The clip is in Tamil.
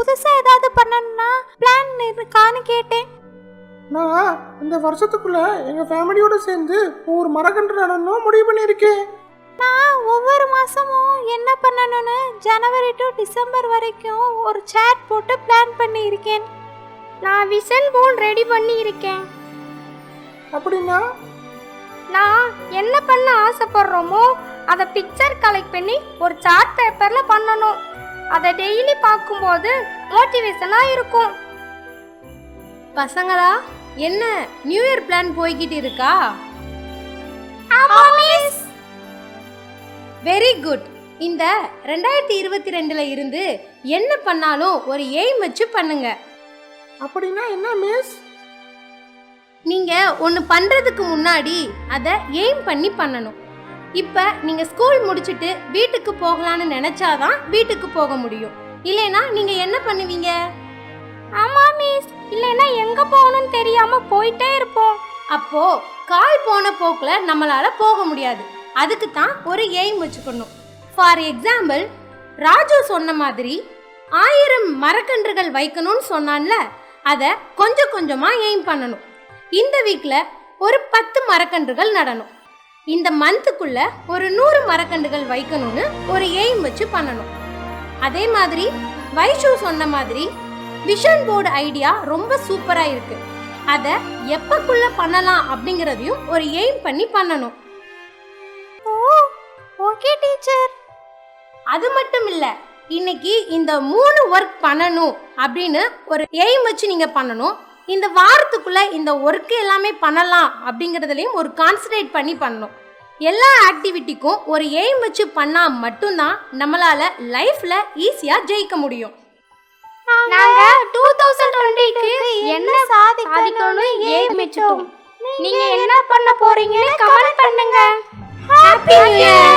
புதுசா ஏதாவது பண்ணணும்னா பிளான் இருக்கான்னு கேட்டேன். நான் இந்த வருஷத்துக்குள்ள எங்க ஃபேமிலியோட சேர்ந்து ஒரு மரக்கன்று நடணும் முடிவு பண்ணியிருக்கேன். நான் ஒவ்வொரு மாசமும் என்ன பண்ணணும்னு ஜனவரி டு டிசம்பர் வரைக்கும் ஒரு சாட் போட்டு பிளான் பண்ணி இருக்கேன். நான் விஷன் போர்டு ரெடி பண்ணி இருக்கேன். அப்படின்னா நான் என்ன பண்ண ஆசைப்படுறோமோ அதை பிக்சர் கலெக்ட் பண்ணி ஒரு சார்ட் பேப்பர்ல பண்ணணும். அதை டெய்லி பார்க்கும்போது மோட்டிவேஷனா இருக்கும். பசங்களா, என்ன நியூ இயர் பிளான் போய்கிட்டு இருக்கா? ஆமா மிஸ். Very good. இந்த 2022ல இருந்து என்ன பண்ணாலும் ஒரு எய்ம் வச்சு பண்ணுங்க. அப்படின்னா என்ன மிஸ்? நீங்க ஒன்று பண்றதுக்கு முன்னாடி அதை எய்ம் பண்ணி பண்ணணும். இப்போ நீங்க ஸ்கூல் முடிச்சுட்டு வீட்டுக்கு போகலான்னு நினைச்சாதான் வீட்டுக்கு போக முடியும். இல்லைன்னா நீங்க என்ன பண்ணுவீங்க? ஆமா மிஸ், இல்லைன்னா எங்க போகணும்னு தெரியாம போயிட்டே இருப்போம். அப்போ கால் போன போக்குல நம்மளால போக முடியாது. அதுக்கு தான் ஒரு எய்ம் வச்சுக்கணும். ஃபார் எக்ஸாம்பிள், ராஜு சொன்ன மாதிரி 1000 மரக்கன்றுகள் வைக்கணும்னு சொன்னான்ல, அதை கொஞ்சம் கொஞ்சமா எய்ம் பண்ணணும். இந்த வீக்கில் ஒரு 10 மரக்கன்றுகள் நடணும். இந்த மந்த்துக்குள்ள ஒரு 100 மரக்கன்றுகள் வைக்கணும்னு ஒரு எய்ம் வச்சு பண்ணணும். அதே மாதிரி வைஷு சொன்ன மாதிரி விஷன் போர்டு ஐடியா ரொம்ப சூப்பரா இருக்கு. அதை எப்பக்குள்ள பண்ணலாம் அப்படிங்கறதையும் ஒரு எய்ம் பண்ணி பண்ணணும். ஓ ஓகே டீச்சர். அது மட்டும் இல்ல, இன்னைக்கு இந்த 3 ஒர்க் பண்ணணும் அப்படின்னு ஒரு எய்ம் வச்சு நீங்க பண்ணணும். இந்த வாரத்துக்குள்ள இந்த ஒர்க் எல்லாமே பண்ணலாம் அப்படிங்கறதுலயும் ஒரு கான்சன்ட்ரேட் பண்ணி பண்ணணும். எல்லா ஆக்டிவிட்டிக்கும் ஒரு எய்ம் வச்சு பண்ணா மட்டும்தான் நம்மளால லைஃப்ல ஈஸியா ஜெயிக்க முடியும். நாங்க 2020க்கு என்ன சாதிக்கணும்னு எய்ம் வச்சிட்டோம். நீங்க என்ன பண்ண போறீங்கன்னு கமெண்ட் பண்ணுங்க. Happy new year.